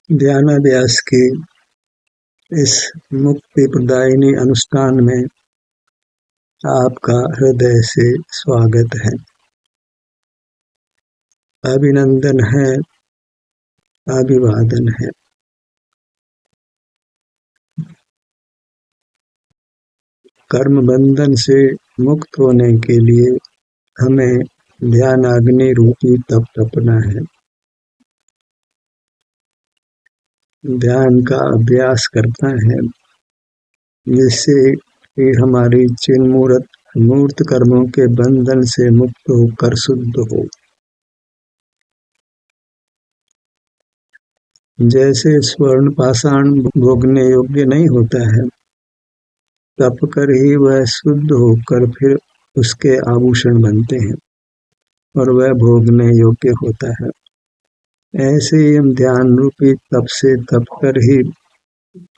ध्यानाभ्यास के इस मुक्ति प्रदायिनी अनुष्ठान में आपका हृदय से स्वागत है, अभिनंदन है, अभिवादन है। कर्म बंधन से मुक्त होने के लिए हमें ध्यानाग्नि रूपी तप तपना है, ध्यान का अभ्यास करना है, जिससे कि हमारी चिन्मूर्त मूर्त कर्मों के बंधन से मुक्त होकर शुद्ध हो। जैसे स्वर्ण पाषाण भोगने योग्य नहीं होता है, तप कर ही वह शुद्ध होकर फिर उसके आभूषण बनते हैं और वह भोगने योग्य होता है। ऐसे ही हम ध्यान रूपी तप से तप कर ही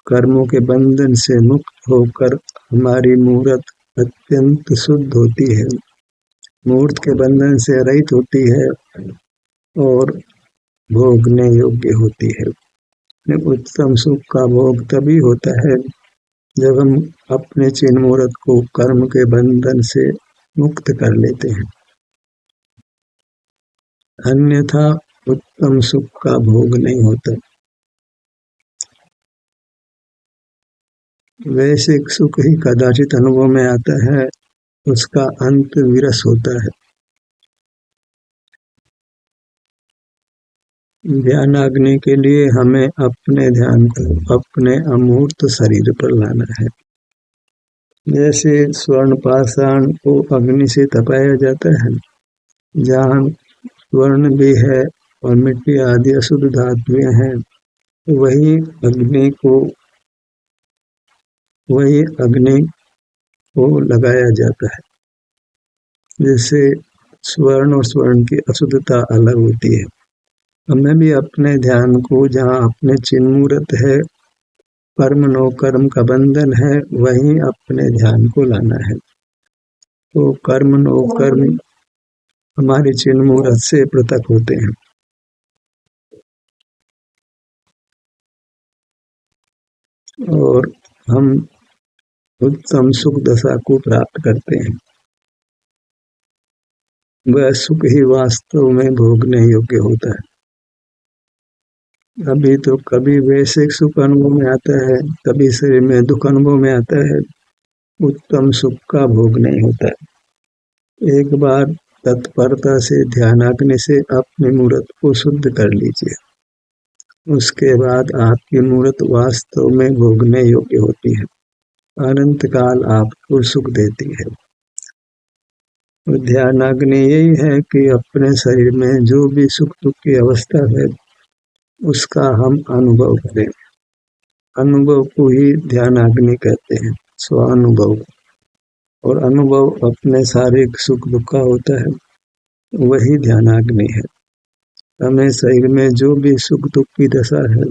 कर्मों के बंधन से मुक्त होकर हमारी मूर्त अत्यंत शुद्ध होती है, मूर्त के बंधन से रहित होती है और भोगने योग्य होती है। उत्तम सुख का भोग तभी होता है जब हम अपने चिन्ह मूर्त को कर्म के बंधन से मुक्त कर लेते हैं, अन्यथा उत्तम सुख का भोग नहीं होता। वैश्विक सुख ही कदाचित अनुभव में आता है, उसका अंत विरस होता है। ध्यानाग्नि के लिए हमें अपने ध्यान को अपने अमूर्त शरीर पर लाना है। जैसे स्वर्ण पाषाण को अग्नि से तपाया जाता है, जहाँ स्वर्ण भी है और मिट्टी आदि अशुद्ध धातुएं हैं, वही अग्नि को लगाया जाता है, जिससे स्वर्ण और स्वर्ण की अशुद्धता अलग होती है। हमें भी अपने ध्यान को जहाँ अपने चिन्मूर्त है, कर्म नो कर्म का बंधन है, वहीं अपने ध्यान को लाना है। तो कर्म नो कर्म हमारे चिन्मूर्त से पृथक होते हैं और हम उत्तम सुख दशा को प्राप्त करते हैं। वह सुख ही वास्तव में भोगने योग्य होता है। अभी तो कभी वैश्विक सुख अनुभव में आता है, कभी शरीर में दुख अनुभव में आता है, उत्तम सुख का भोग नहीं होता है। एक बार तत्परता से ध्यानाग्नि से अपनी मूर्त को शुद्ध कर लीजिए, उसके बाद आपकी मूर्त वास्तव में भोगने योग्य होती है, अनंत काल आपको सुख देती है। ध्यानाग्नि यही है कि अपने शरीर में जो भी सुख दुख की अवस्था है, उसका हम अनुभव करें। अनुभव को ही ध्यानाग्नि कहते हैं, स्वानुभव। और अनुभव अपने शारीरिक सुख दुख का होता है, वही ध्यानाग्नि है। हमें शरीर में जो भी सुख दुख की दशा है,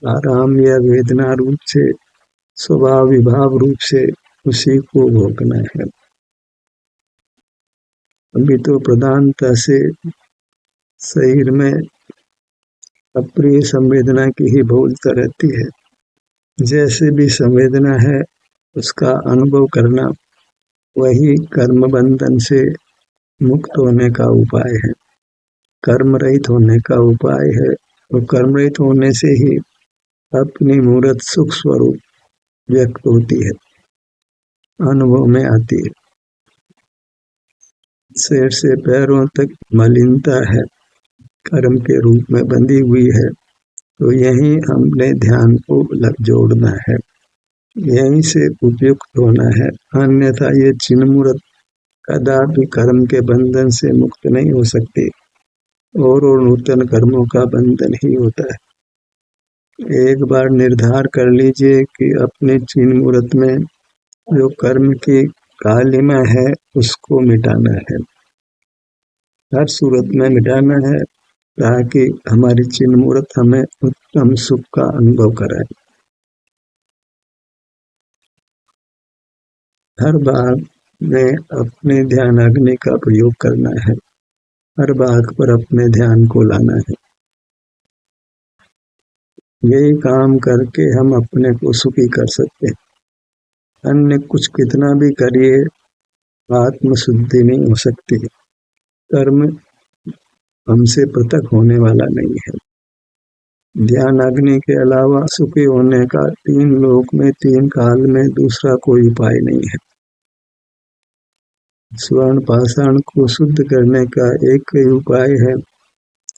आराम या वेदना रूप से, स्वभाव विभाव रूप से उसी को भोगना है। अभी तो प्रधानता से शरीर में अप्रिय संवेदना की ही बहुलता रहती है। जैसे भी संवेदना है, उसका अनुभव करना वही कर्म बंधन से मुक्त होने का उपाय है, कर्म रहित होने का उपाय है। और कर्म रहित होने से ही अपनी मूर्त सुख स्वरूप व्यक्त होती है, अनुभव में आती है। सिर से पैरों तक मलिनता है, कर्म के रूप में बंधी हुई है, तो यही हमने ध्यान को जोड़ना है, यहीं से उपयुक्त होना है। अन्यथा ये चिन्मूर्त कदापि कर्म के बंधन से मुक्त नहीं हो सकते और नूतन कर्मों का बंधन ही होता है। एक बार निर्धार कर लीजिए कि अपने चिन्मूर्त में जो कर्म की कालिमा है, उसको मिटाना है, हर सूरत में मिटाना है, ताकि हमारी चिन्मूर्त हमें उत्तम सुख का अनुभव कराए। हर बार में अपने ध्यानाग्नि का प्रयोग करना है, हर बात पर अपने ध्यान को लाना है। यही काम करके हम अपने को सुखी कर सकते हैं। अन्य कुछ कितना भी करिए आत्मशुद्धि नहीं हो सकती। कर्म हमसे पृथक होने वाला नहीं है। ध्यान अग्नि के अलावा सुखी होने का 3 लोक में 3 काल में दूसरा कोई उपाय नहीं है। स्वर्ण पाषाण को शुद्ध करने का एक ही उपाय है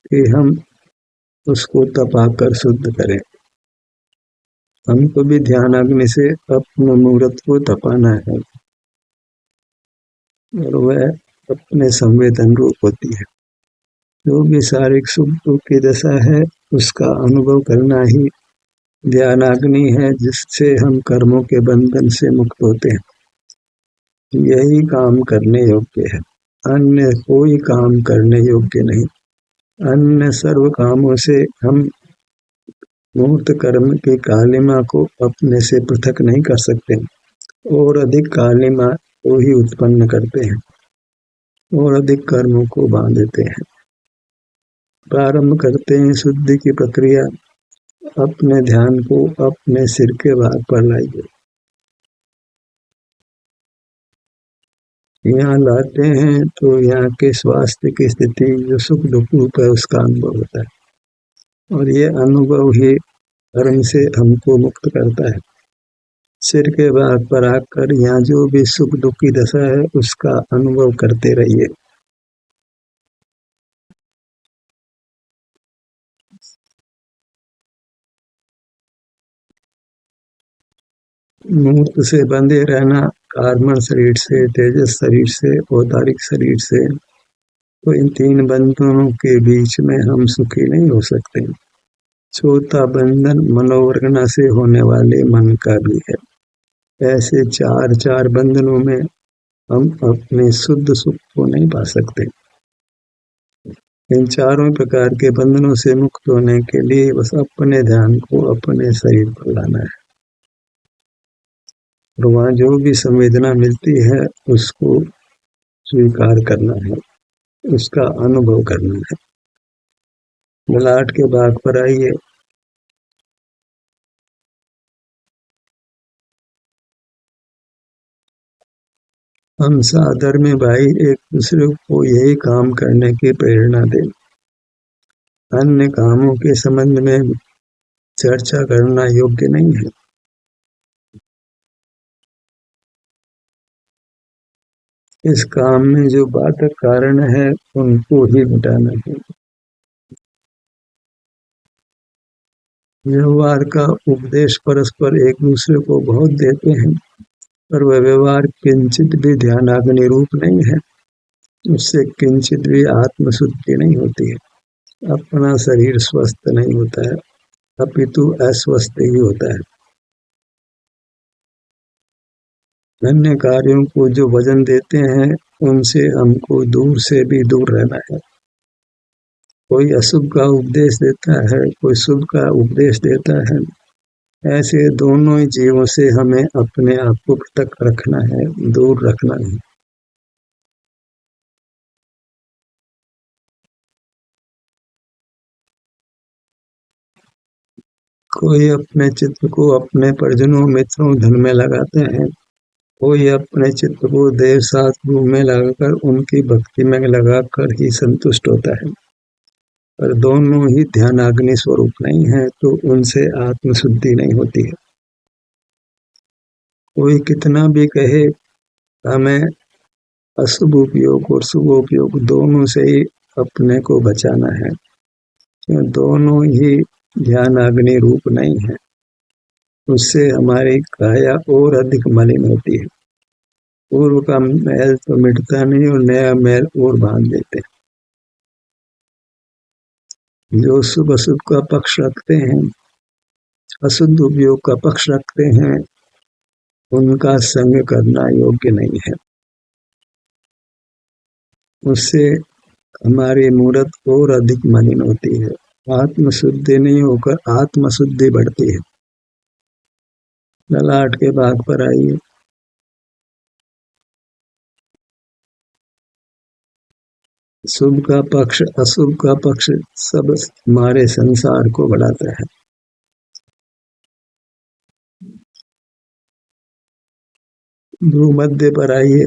कि हम उसको तपाकर शुद्ध करें। हमको भी ध्यान अग्नि से अपने मूर्त को तपाना है और वह अपने संवेदन रूप होती है। जो भी शारीरिक सुख दुख की दशा है उसका अनुभव करना ही ध्यान अग्नि है, जिससे हम कर्मों के बंधन से मुक्त होते हैं। यही काम करने योग्य है, अन्य कोई काम करने योग्य नहीं। अन्य सर्व कामों से हम मूर्त कर्म की कालिमा को अपने से पृथक नहीं कर सकते और अधिक कालिमा को ही उत्पन्न करते हैं और अधिक कर्मों को बांधते हैं। प्रारंभ करते हैं शुद्धि की प्रक्रिया। अपने ध्यान को अपने सिर के भाग पर लाइए। यहाँ लाते हैं तो यहाँ के स्वास्थ्य की स्थिति जो सुख दुख रूप है उसका अनुभव होता है और ये अनुभव ही कर्म से हमको मुक्त करता है। सिर के भाग पर आकर यहाँ जो भी सुख दुख की दशा है उसका अनुभव करते रहिए। मूर्त से बंधे रहना, कार्बन शरीर से, तेजस शरीर से, औदारिक शरीर से, तो इन 3 बंधनों के बीच में हम सुखी नहीं हो सकते। चौथा बंधन मनोवर्ण से होने वाले मन का भी है। ऐसे 4 बंधनों में हम अपने शुद्ध सुख को नहीं पा सकते। इन 4 प्रकार के बंधनों से मुक्त होने के लिए बस अपने ध्यान को अपने शरीर पर लाना है और वहाँ जो भी संवेदना मिलती है उसको स्वीकार करना है, उसका अनुभव करना है। ललाट के भाग पर आइए। हम सादर में भाई एक दूसरे को यही काम करने की प्रेरणा दें। अन्य कामों के संबंध में चर्चा करना योग्य नहीं है। इस काम में जो बाधक कारण है उनको ही मिटाना है। व्यवहार का उपदेश परस्पर एक दूसरे को बहुत देते हैं, पर वह व्यवहार किंचित भी ध्यानाग्नि रूप नहीं है। उससे किंचित भी आत्मशुद्धि नहीं होती है। अपना शरीर स्वस्थ नहीं होता है, अपितु अस्वस्थ ही होता है। अन्य कार्यों को जो वजन देते हैं उनसे हमको दूर से भी दूर रहना है। कोई अशुभ का उपदेश देता है, कोई शुभ का उपदेश देता है। ऐसे दोनों ही जीवों से हमें अपने आप को पृथक रखना है, दूर रखना है। कोई अपने चित्त को अपने परिजनों मित्रों धन में लगाते हैं, कोई अपने चित्त को देव शास्त्र में लगाकर उनकी भक्ति में लगाकर ही संतुष्ट होता है, पर दोनों ही ध्यानाग्नि स्वरूप नहीं है तो उनसे आत्मशुद्धि नहीं होती है। कोई कितना भी कहे हमें अशुभ उपयोग और शुभ उपयोग दोनों से ही अपने को बचाना है, दोनों ही ध्यानाग्नि रूप नहीं है। उससे हमारी काया और अधिक मलिन होती है। पूर्व का मैल तो मिटता नहीं और नया मैल और बांध देते हैं। जो शुभ अशुभ का पक्ष रखते हैं, अशुद्ध उपयोग का पक्ष रखते हैं, उनका संग करना योग्य नहीं है। उससे हमारी मूर्त और अधिक मलिन होती है। आत्मशुद्धि नहीं होकर आत्मशुद्धि बढ़ती है। ललाट के भाग पर आइए। शुभ का पक्ष अशुभ का पक्ष सब हमारे संसार को बढ़ाता है। भूमध्य पर आइए।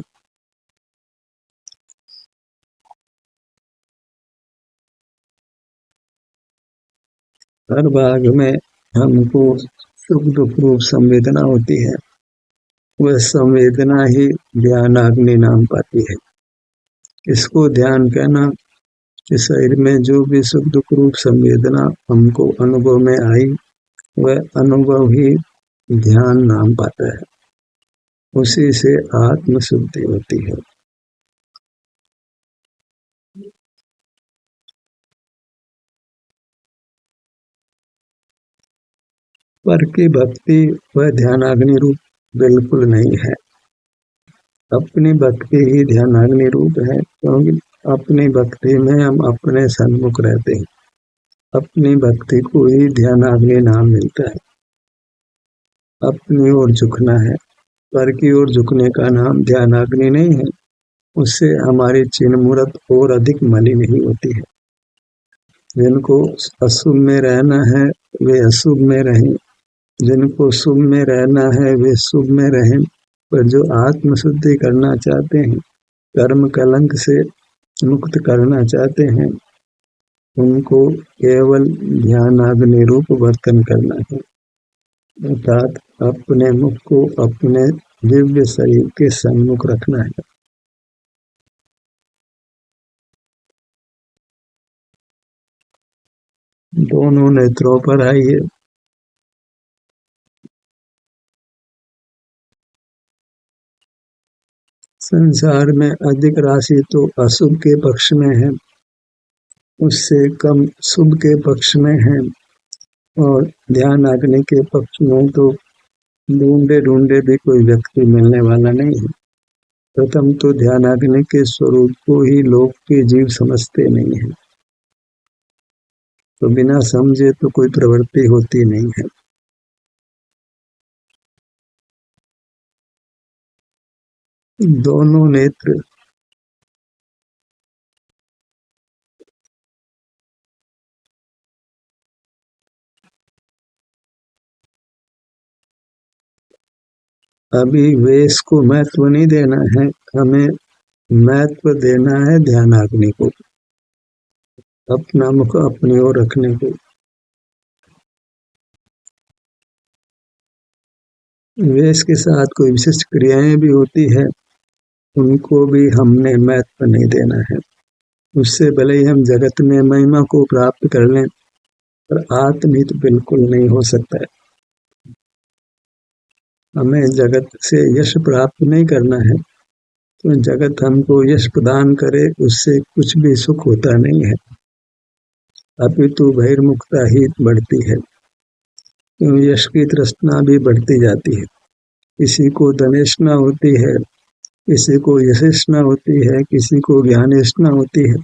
हर भाग में हमको सुख दुख रूप संवेदना होती है, वह संवेदना ही ध्यानाग्नि नाम पाती है। इसको ध्यान कहना कि शरीर में जो भी सुख दुख रूप संवेदना हमको अनुभव में आई, वह अनुभव ही ध्यान नाम पाता है। उसी से आत्म शुद्धि होती है। पर की भक्ति वह ध्यानाग्नि रूप बिल्कुल नहीं है। अपनी भक्ति ही ध्यानाग्नि रूप है, क्योंकि अपनी भक्ति में हम अपने सन्मुख रहते हैं। अपनी भक्ति को ही ध्यानाग्नि नाम मिलता है। अपनी ओर झुकना है, पर की ओर झुकने का नाम ध्यानाग्नि नहीं है। उससे हमारी चिन्ह मूर्त और अधिक मलिन ही होती है। जिनको अशुभ में रहना है वे अशुभ में रहें, जिनको शुभ में रहना है वे शुभ में रहें। पर जो आत्म शुद्धि करना चाहते हैं, कर्म कलंक से मुक्त करना चाहते हैं, उनको केवल ध्यानाग्नि रूप वर्तन करना है, अर्थात अपने मुख को अपने दिव्य शरीर के सम्मुख रखना है। दोनों नेत्रों पर आइए। संसार में अधिक राशि तो अशुभ के पक्ष में है, उससे कम शुभ के पक्ष में है, और ध्यानाग्नि के पक्ष में तो ढूंढे ढूंढे भी कोई व्यक्ति मिलने वाला नहीं है। प्रथम तो ध्यानाग्नि के स्वरूप को ही लोक के जीव समझते नहीं है, तो बिना समझे तो कोई प्रवृत्ति होती नहीं है। दोनों नेत्र अभी वेश को महत्व नहीं देना है, हमें महत्व देना है ध्यानाग्नि को, अपना मुख अपनी ओर रखने को। वेश के साथ कोई विशिष्ट क्रियाएं भी होती है, उनको भी हमने महत्व नहीं देना है। उससे भले ही हम जगत में महिमा को प्राप्त कर लें, पर आत्महित बिल्कुल नहीं हो सकता है। हमें जगत से यश प्राप्त नहीं करना है, तो जगत हमको यश प्रदान करे उससे कुछ भी सुख होता नहीं है, अपितु बहिर्मुखता ही बढ़ती है। तो यश की तृष्णा भी बढ़ती जाती है। किसी को धनेष्णा होती है, किसी को यशेष्णा होती है, किसी को ज्ञानेष्णा होती है।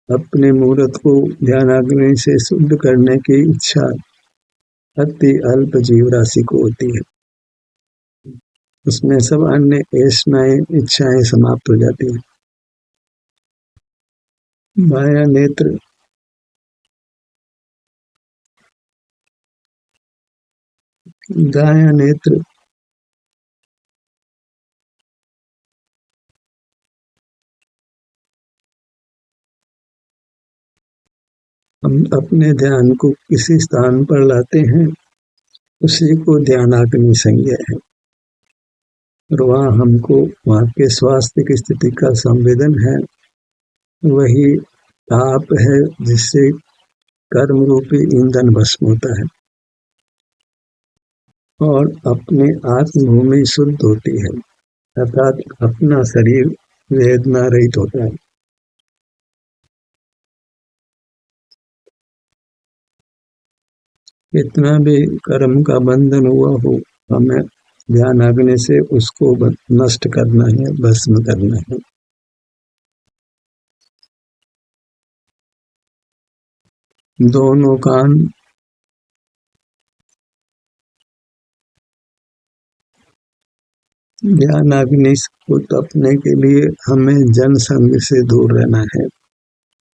अपने मूर्त को ध्यानाग्नि से शुद्ध करने की इच्छा अति अल्प जीव राशि को होती है। उसमें सब अन्य ऐष्णाएं इच्छाएं समाप्त हो जाती हैं। बाया नेत्र दाया नेत्र हम अपने ध्यान को किसी स्थान पर लाते हैं, उसी को ध्यानाग्नि संज्ञा है, और वहाँ हमको वहाँ के स्वास्थ्य की स्थिति का संवेदन है। वही ताप है जिससे कर्म रूपी ईंधन भस्म होता है, और अपनी आत्मभूमि शुद्ध होती है, अर्थात अपना शरीर वेदना रहित होता है। कितना भी कर्म का बंधन हुआ हो, हमें ध्यानाग्नि से उसको नष्ट करना है, भस्म करना है। दोनों कान ध्यानाग्नि को तपने के लिए हमें जन संग से दूर रहना है।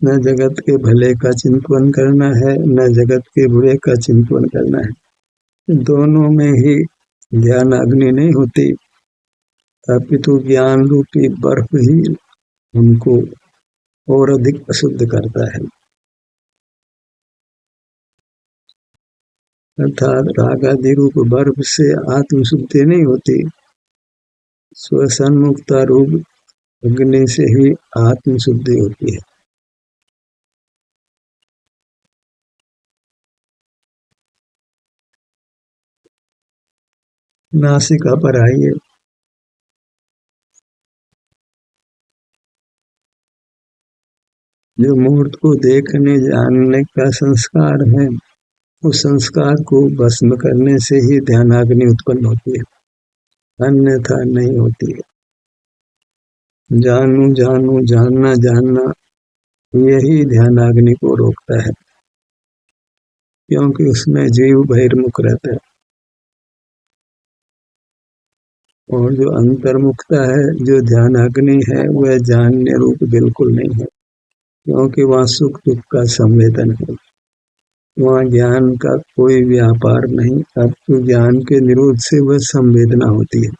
न जगत के भले का चिंतन करना है, न जगत के बुरे का चिंतन करना है। दोनों में ही ज्ञान अग्नि नहीं होती, अपितु ज्ञान रूपी बर्फ ही हमको और अधिक अशुद्ध करता है। अर्थात राग आदि रूप बर्फ से आत्मशुद्धि नहीं होती, स्वसन्मुक्ता रूप अग्नि से ही आत्मशुद्धि होती है। नासिका पर आइए। जो मूर्त को देखने जानने का संस्कार है, उस संस्कार को भस्म करने से ही ध्यानाग्नि उत्पन्न होती है, अन्यथा नहीं होती है। जानू जानू जानना जानना यही ध्यानाग्नि को रोकता है, क्योंकि उसमें जीव बहिर्मुख रहता है। और जो अंतर्मुखता है, जो ध्यानाग्नि है, वह जानने रूप बिल्कुल नहीं है, क्योंकि वहाँ सुख दुख का संवेदन है, वहाँ ज्ञान का कोई व्यापार नहीं। अब तो ज्ञान के निरोध से वह संवेदना होती है।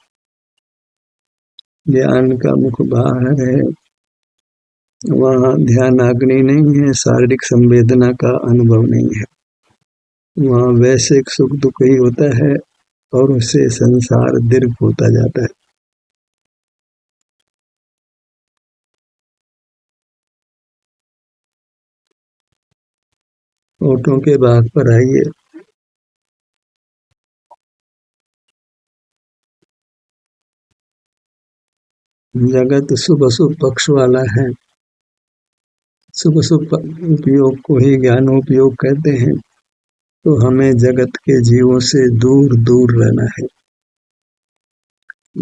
ज्ञान का मुख बाहर है, वहाँ ध्यानाग्नि नहीं है, शारीरिक संवेदना का अनुभव नहीं है, वहाँ वैश्विक सुख दुख ही होता है और उससे संसार दीर्घ होता जाता है। ओठों के भाग पर आइए। जगत शुभ अशुभ पक्ष वाला है। शुभ अशुभ उपयोग को ही ज्ञानोपयोग कहते हैं। तो हमें जगत के जीवों से दूर दूर रहना है।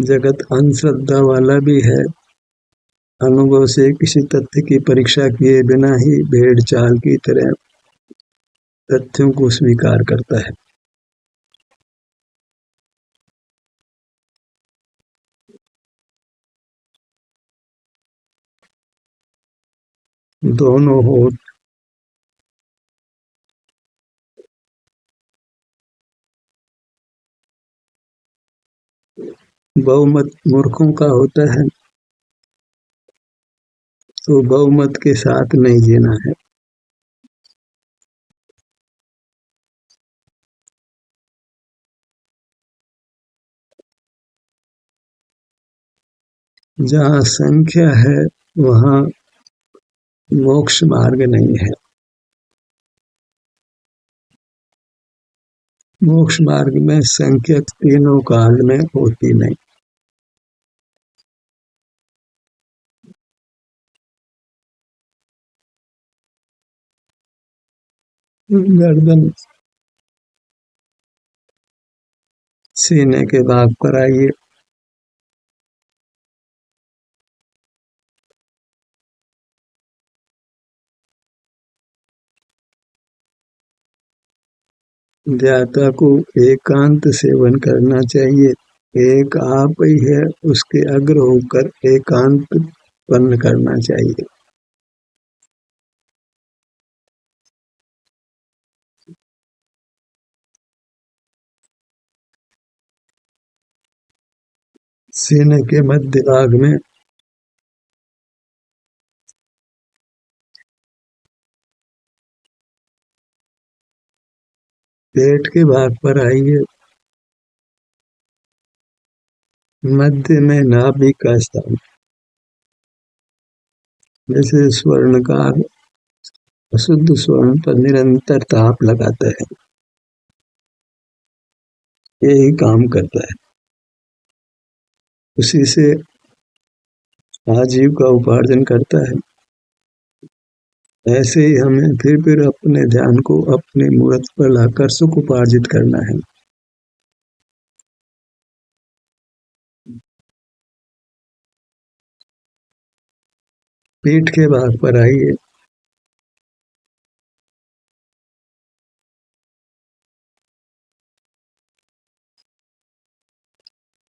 जगत अंधश्रद्धा वाला भी है, अनुभव से किसी तथ्य की परीक्षा किए बिना ही भेड़ चाल की तरह तथ्यों को स्वीकार करता है। दोनों होठ बहुमत मूर्खों का होता है, तो बहुमत के साथ नहीं जीना है। जहाँ संख्या है, वहाँ मोक्ष मार्ग नहीं है। मोक्ष मार्ग में संख्या तीनों काल में होती नहीं। गर्दन सीने के भाग पर आइए। ज्ञाता को एकांत सेवन करना चाहिए। एक आप ही है, उसके अग्र होकर एकांत उत्पन्न करना चाहिए। सीने के मध्य भाग में पेट के भाग पर आइए। मध्य में नाभि का स्थान, जैसे स्वर्णकार अशुद्ध स्वर्ण पर निरंतर ताप लगाता है, यही काम करता है, उसी से आजीव का उपार्जन करता है। ऐसे ही हमें फिर अपने ध्यान को अपने मूर्त पर लाकर सुख उपार्जित करना है। पीठ के भाग पर आइए।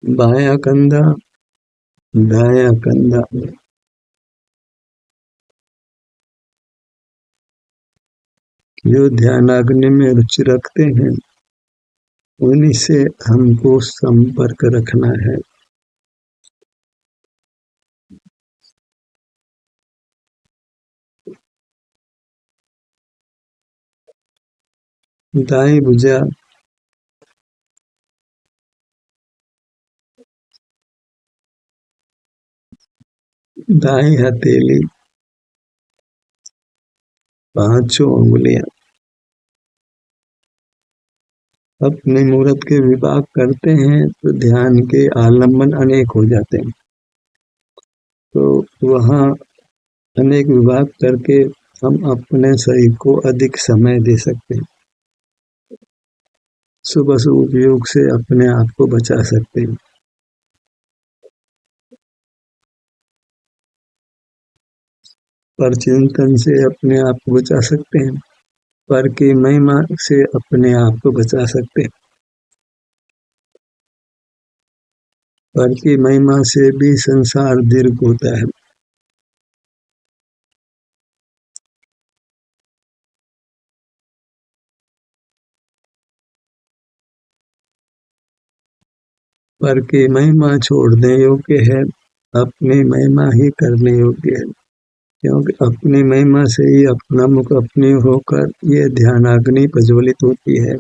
बायां कंधा, दायां कंधा, जो ध्यानाग्नि में रुचि रखते हैं, उन्हीं से हमको संपर्क रखना है। दाएं भुजा दाएं हथेली, पांचों उंगलियां। अपने मूर्त के विभाग करते हैं तो ध्यान के आलम्बन अनेक हो जाते हैं। तो वहाँ अनेक विभाग करके हम अपने शरीर को अधिक समय दे सकते हैं। सुबह उपयोग से अपने आप को बचा सकते हैं। पर चिंतन से अपने आप को बचा सकते हैं। पर की महिमा से अपने आप को बचा सकते हैं। पर की महिमा से भी संसार दीर्घ होता है। पर की महिमा छोड़ने योग्य है, अपनी महिमा ही करने योग्य है। क्योंकि अपनी महिमा से ही अपना मुख अपनी होकर ये ध्यानाग्नि प्रज्वलित होती है,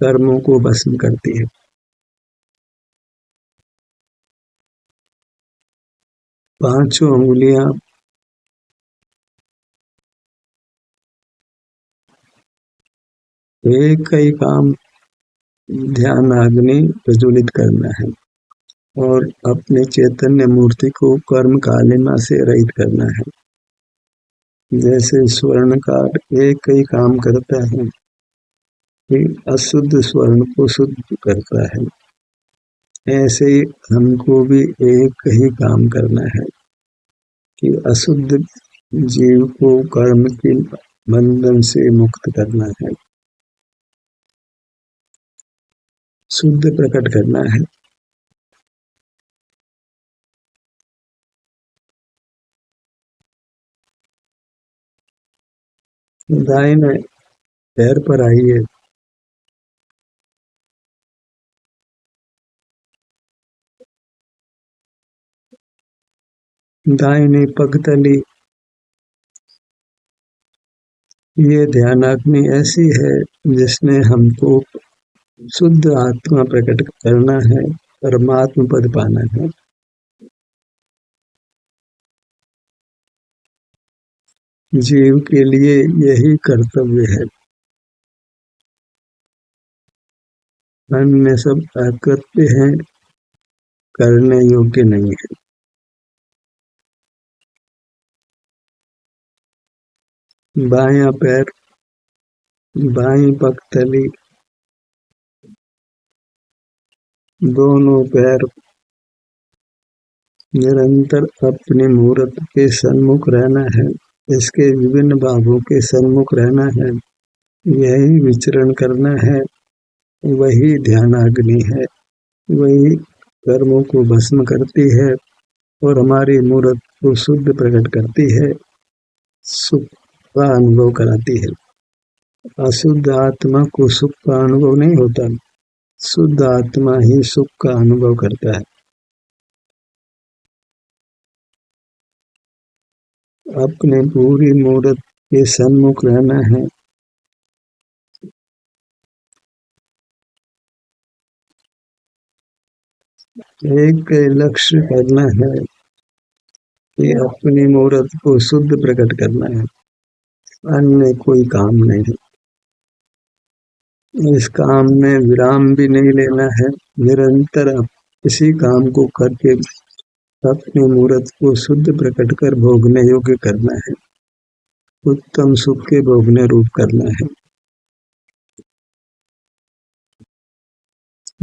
कर्मों को भस्म करती है। पांचों उंगलियां एक ही काम, ध्यानाग्नि प्रज्वलित करना है और अपने चैतन्य मूर्ति को कर्म कालिमा से रहित करना है। जैसे स्वर्णकार एक ही काम करता है कि अशुद्ध स्वर्ण को शुद्ध करता है, ऐसे ही हमको भी एक ही काम करना है कि अशुद्ध जीव को कर्म के बंधन से मुक्त करना है, शुद्ध प्रकट करना है। दाहिने पैर पर आइए, दाहिनी पगतली। ये ध्यानाग्नि ऐसी है जिसने हमको शुद्ध आत्मा प्रकट करना है, परमात्म पद पाना है। जीव के लिए यही कर्तव्य है। अन्य सब अकृत्य हैं, करने योग्य नहीं है। बायां पैर, बाईं पगतली, दोनों पैर निरंतर अपने मूर्त के सन्मुख रहना है, इसके विभिन्न भागों के सन्मुख रहना है, यही विचरण करना है। वही ध्यानाग्नि है, वही कर्मों को भस्म करती है और हमारी मूर्त को शुद्ध प्रकट करती है, सुख का अनुभव कराती है। अशुद्ध आत्मा को सुख का अनुभव नहीं होता, शुद्ध आत्मा ही सुख का अनुभव करता है। अपने पूरी मूर्त के सन्मुख रहना है। एक लक्ष्य करना है कि अपनी मूर्त को शुद्ध प्रकट करना है, अन्य कोई काम नहीं है। इस काम में विराम भी नहीं लेना है, निरंतर इसी काम को करके अपनी मूर्त को शुद्ध प्रकट कर भोगने योग्य करना है, उत्तम सुख के भोगने रूप करना है।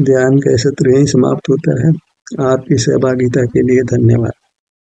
ध्यान का सत्र यहीं समाप्त होता है। आपकी सहभागिता के लिए धन्यवाद।